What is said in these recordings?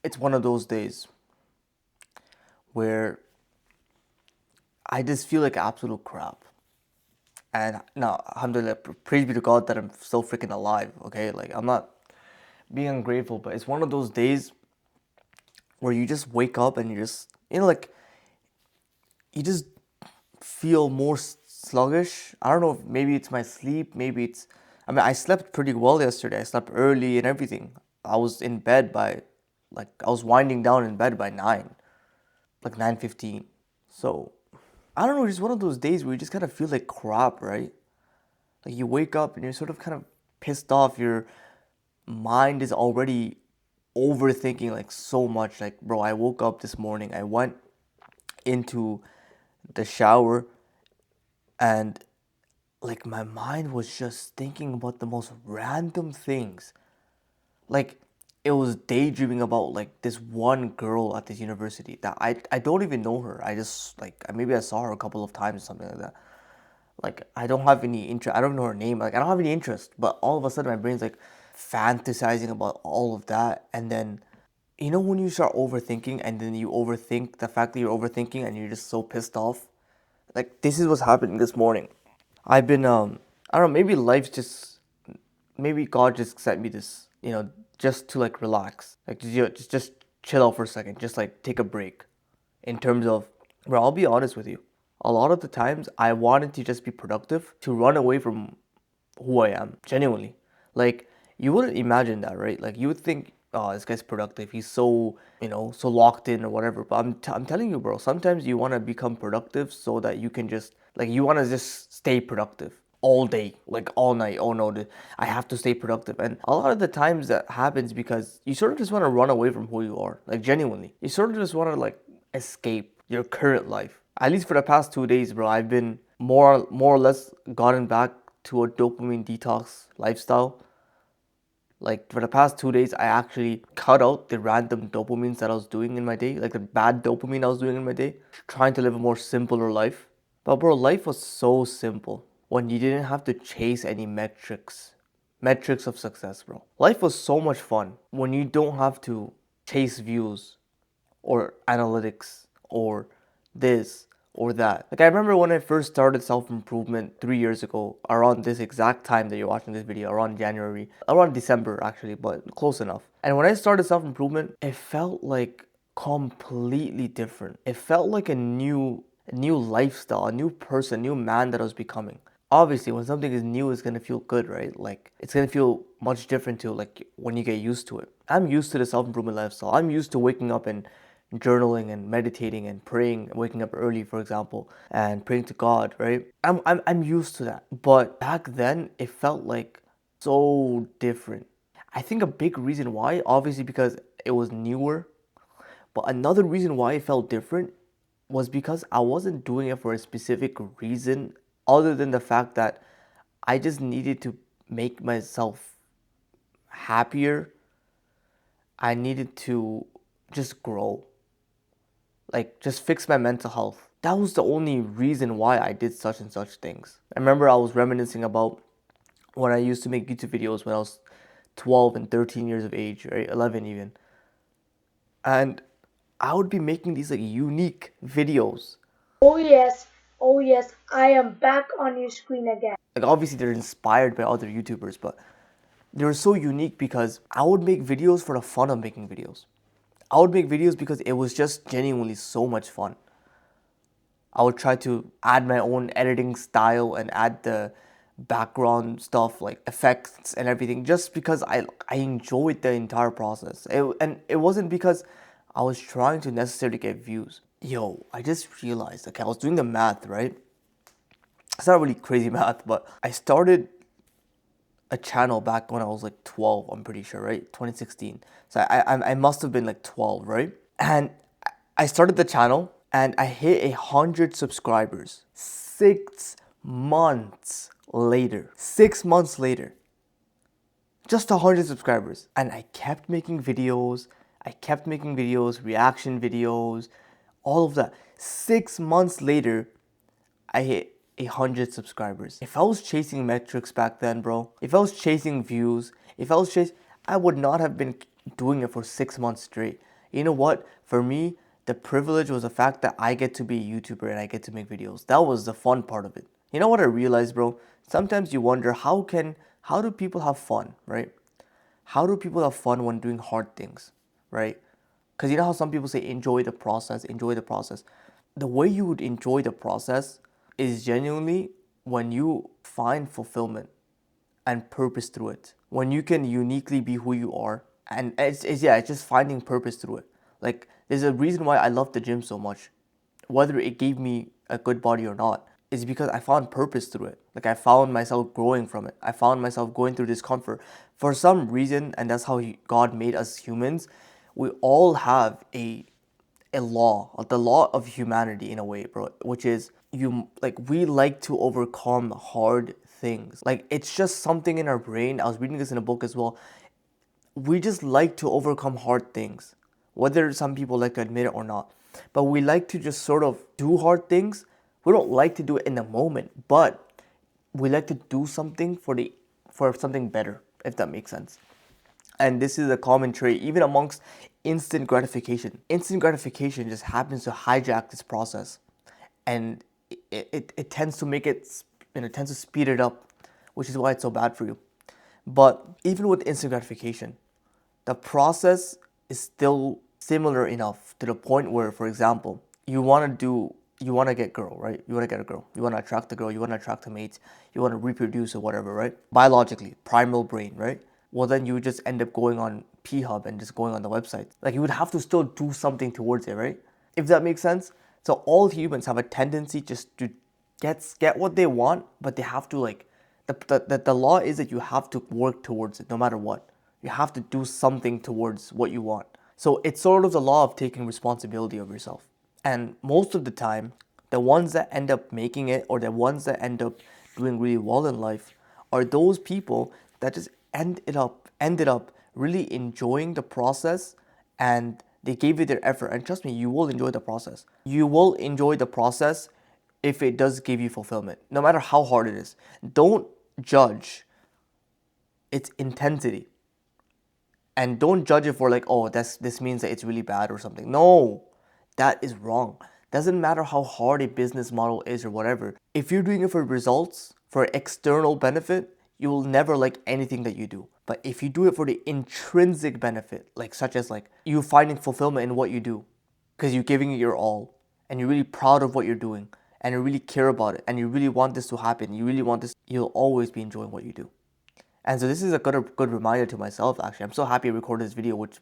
It's one of those days where I just feel like absolute crap. And now, alhamdulillah, praise be to God that I'm still freaking alive, okay? Like, I'm not being ungrateful, but it's one of those days where you just wake up and you just, like, you just feel more sluggish. I don't know if maybe it's my sleep, maybe it's, I mean, I slept pretty well yesterday. I slept early and everything. I was in bed by, like, I was winding down in bed by 9, like 9:15. So, I don't know, just one of those days where you just kind of feel like crap, right? Like you wake up and you're sort of kind of pissed off. Your mind is already overthinking like so much. Like, bro, I woke up this morning, I went into the shower, and like my mind was just thinking about the most random things. Like, it was daydreaming about like this one girl at this university that I don't even know her. I just like maybe I saw her a couple of times or something like that. Like, I don't have any interest. I don't know her name. Like, I don't have any interest. But all of a sudden, my brain's like fantasizing about all of that. And then, when you start overthinking and then you overthink the fact that you're overthinking and you're just so pissed off? Like, this is what's happening this morning. I've been, I don't know, maybe life just, maybe God just sent me this, just to like relax. Like, just chill out for a second. Just like take a break in terms of, bro, I'll be honest with you. A lot of the times I wanted to just be productive, to run away from who I am, genuinely. Like, you wouldn't imagine that, right? Like, you would think, oh, this guy's productive. He's so, so locked in or whatever. But I'm telling you, bro, sometimes you want to become productive so that you can just, like, you want to just stay productive all day, like all night. Oh no, I have to stay productive. And a lot of the times that happens because you sort of just want to run away from who you are, like genuinely. You sort of just want to like escape your current life. At least for the past 2 days, bro, I've been more or less gotten back to a dopamine detox lifestyle. Like for the past 2 days, I actually cut out the random dopamines that I was doing in my day, like the bad dopamine I was doing in my day, trying to live a more simpler life. But bro, life was so simple when you didn't have to chase any metrics of success, bro. Life was so much fun when you don't have to chase views or analytics or this or that. Like, I remember when I first started self-improvement 3 years ago, around this exact time that you're watching this video, around January, around December actually, but close enough. And when I started self-improvement, it felt like completely different. It felt like a new lifestyle, a new person, new man that I was becoming. Obviously, when something is new, it's gonna feel good, right? Like, it's gonna feel much different to like when you get used to it. I'm used to the self-improvement lifestyle. I'm used to waking up and journaling and meditating and praying, waking up early, for example, and praying to God, right? I'm used to that. But back then, it felt like so different. I think a big reason why, obviously, because it was newer, but another reason why it felt different was because I wasn't doing it for a specific reason other than the fact that I just needed to make myself happier. I needed to just grow, like just fix my mental health. That was the only reason why I did such and such things. I remember I was reminiscing about when I used to make YouTube videos when I was 12 and 13 years of age, right? 11 even. And I would be making these like unique videos. Oh yes, oh yes, I am back on your screen again. Like, obviously they're inspired by other YouTubers, but they were so unique because I would make videos for the fun of making videos. I would make videos because it was just genuinely so much fun. I would try to add my own editing style and add the background stuff like effects and everything just because I enjoyed the entire process. And it wasn't because I was trying to necessarily get views. Yo, I just realized, okay, I was doing the math, right? It's not really crazy math, but I started a channel back when I was like 12, I'm pretty sure, right? 2016. So I must have been like 12, right? And I started the channel and I hit 100 subscribers 6 months later. 6 months later, just 100 subscribers. And I kept making videos. I kept making videos, reaction videos, all of that. 6 months later, I hit 100 subscribers. If I was chasing metrics back then, bro, if I was chasing views, if I was chasing, I would not have been doing it for 6 months straight. You know what? For me, the privilege was the fact that I get to be a YouTuber and I get to make videos. That was the fun part of it. You know what I realized, bro? Sometimes you wonder how do people have fun, right? How do people have fun when doing hard things, right? Because you know how some people say enjoy the process, enjoy the process. The way you would enjoy the process is genuinely when you find fulfillment and purpose through it. When you can uniquely be who you are, and it's just finding purpose through it. Like there's a reason why I love the gym so much, whether it gave me a good body or not, is because I found purpose through it. Like I found myself growing from it. I found myself going through discomfort for some reason, and that's how God made us humans. We all have a law, the law of humanity in a way, bro, which is we like to overcome hard things. Like it's just something in our brain. I was reading this in a book as well. We just like to overcome hard things, whether some people like to admit it or not. But we like to just sort of do hard things. We don't like to do it in the moment, but we like to do something for something better, if that makes sense. And this is a common trait even amongst instant gratification. Instant gratification just happens to hijack this process, and it tends to make it, it tends to speed it up, which is why it's so bad for you. But even with instant gratification, the process is still similar enough to the point where, for example, you want to get girl, right? You want to get a girl. You want to attract a girl. You want to attract a mate. You want to reproduce or whatever, right? Biologically, primal brain, right? Well, then you would just end up going on P Hub and just going on the website. Like you would have to still do something towards it, right? If that makes sense. So all humans have a tendency just to get what they want, but they have to like the law is that you have to work towards it no matter what. You have to do something towards what you want. So it's sort of the law of taking responsibility of yourself. And most of the time, the ones that end up making it or the ones that end up doing really well in life are those people that just ended up really enjoying the process, and they gave it their effort. And trust me, you will enjoy the process. You will enjoy the process if it does give you fulfillment, no matter how hard it is. Don't judge its intensity, and don't judge it for like, oh, this means that it's really bad or something. No, that is wrong. Doesn't matter how hard a business model is or whatever. If you're doing it for results, for external benefit, you will never like anything that you do. But if you do it for the intrinsic benefit, like such as like you finding fulfillment in what you do, because you're giving it your all, and you're really proud of what you're doing, and you really care about it, and you really want this to happen, you really want this, you'll always be enjoying what you do. And so this is a good reminder to myself, actually. I'm so happy I recorded this video, which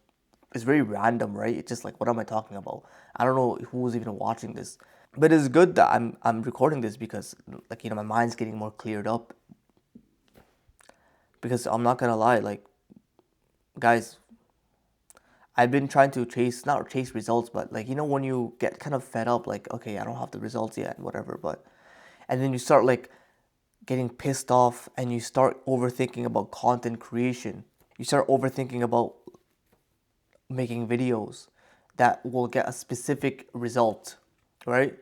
is very random, right? It's just like, what am I talking about? I don't know who's even watching this. But it's good that I'm recording this because like, my mind's getting more cleared up. Because I'm not gonna lie, like, guys, I've been trying to not chase results, but like, when you get kind of fed up, like, okay, I don't have the results yet, whatever, and then you start like getting pissed off and you start overthinking about content creation. You start overthinking about making videos that will get a specific result, right?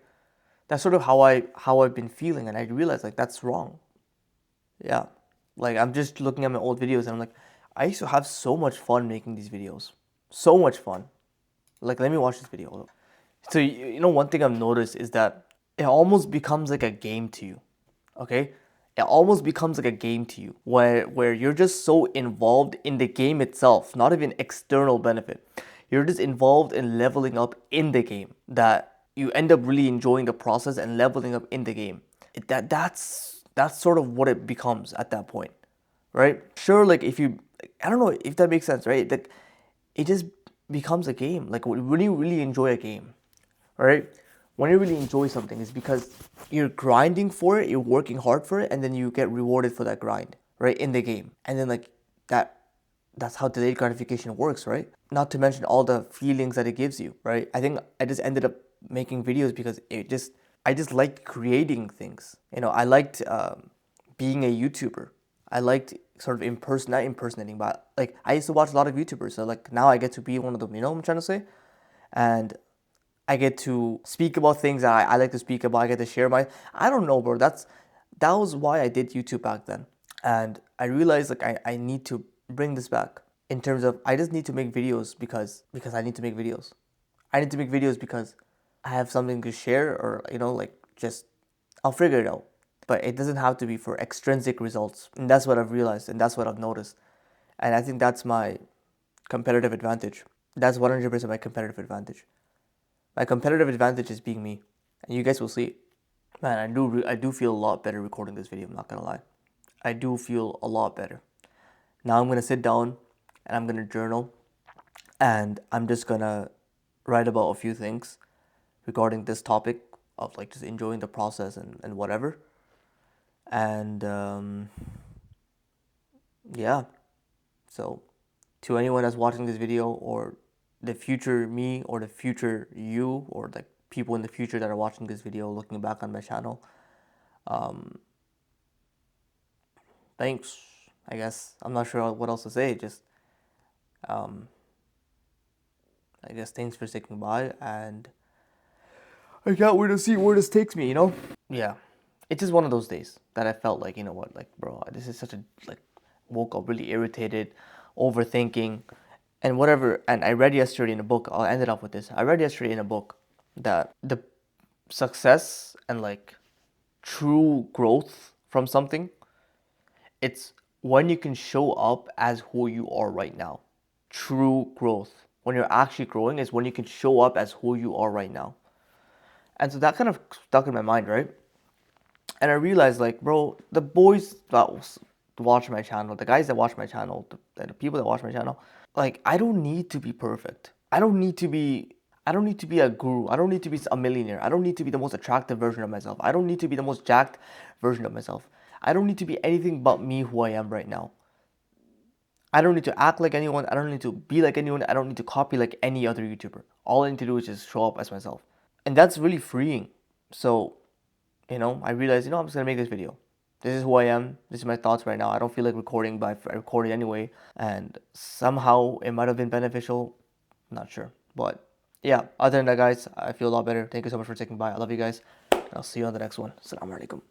That's sort of how I've been feeling, and I realized like that's wrong. Yeah. Like I'm just looking at my old videos and I'm like, I used to have so much fun making these videos. So much fun. Like let me watch this video. So one thing I've noticed is that it almost becomes like a game to you. Okay? It almost becomes like a game to you where you're just so involved in the game itself, not even external benefit. You're just involved in leveling up in the game that you end up really enjoying the process and leveling up in the game. That's sort of what it becomes at that point, right? Sure, like if you, I don't know if that makes sense, right? Like it just becomes a game. Like when you really enjoy a game, right? When you really enjoy something, it's because you're grinding for it, you're working hard for it, and then you get rewarded for that grind, right? In the game. And then like that that's how delayed gratification works, right? Not to mention all the feelings that it gives you, right? I think I just ended up making videos because I just liked creating things. I liked being a YouTuber. I liked sort of not impersonating, but like I used to watch a lot of YouTubers. So like now I get to be one of them, you know what I'm trying to say? And I get to speak about things that I like to speak about. I get to share I don't know, bro. That was why I did YouTube back then. And I realized like I need to bring this back. in terms of I just need to make videos because I need to make videos. I need to make videos because I have something to share, or like, just I'll figure it out. But it doesn't have to be for extrinsic results. And that's what I've realized, and that's what I've noticed. And I think that's my competitive advantage. That's 100% my competitive advantage. My competitive advantage is being me. And you guys will see it. Man, I do feel a lot better recording this video, I'm not gonna lie. I do feel a lot better. Now I'm gonna sit down and I'm gonna journal, and I'm just gonna write about a few things regarding this topic of like just enjoying the process and whatever. And yeah, so to anyone that's watching this video, or the future me, or the future you, or like people in the future that are watching this video looking back on my channel, thanks. I guess I'm not sure what else to say. Just I guess thanks for sticking by, and I can't wait to see where this takes me. Yeah, it's just one of those days that I felt like, what, like, bro, this is such a, like, woke up really irritated, overthinking, and whatever. And I read yesterday in a book, I'll end it up with this. I read yesterday in a book that the success and, like, true growth from something, it's when you can show up as who you are right now. True growth, when you're actually growing, is when you can show up as who you are right now. And so that kind of stuck in my mind, right? And I realized, like, bro, the boys that watch my channel, the guys that watch my channel, the people that watch my channel, like, I don't need to be perfect. I don't need to be a guru. I don't need to be a millionaire. I don't need to be the most attractive version of myself. I don't need to be the most jacked version of myself. I don't need to be anything but me, who I am right now. I don't need to act like anyone. I don't need to be like anyone. I don't need to copy like any other YouTuber. All I need to do is just show up as myself. And that's really freeing. So, I realized, I'm just gonna make this video. This is who I am. This is my thoughts right now. I don't feel like recording, but I recorded anyway. And somehow it might have been beneficial. I'm not sure. But yeah, other than that, guys, I feel a lot better. Thank you so much for sticking by. I love you guys. I'll see you on the next one. Assalamu alaikum.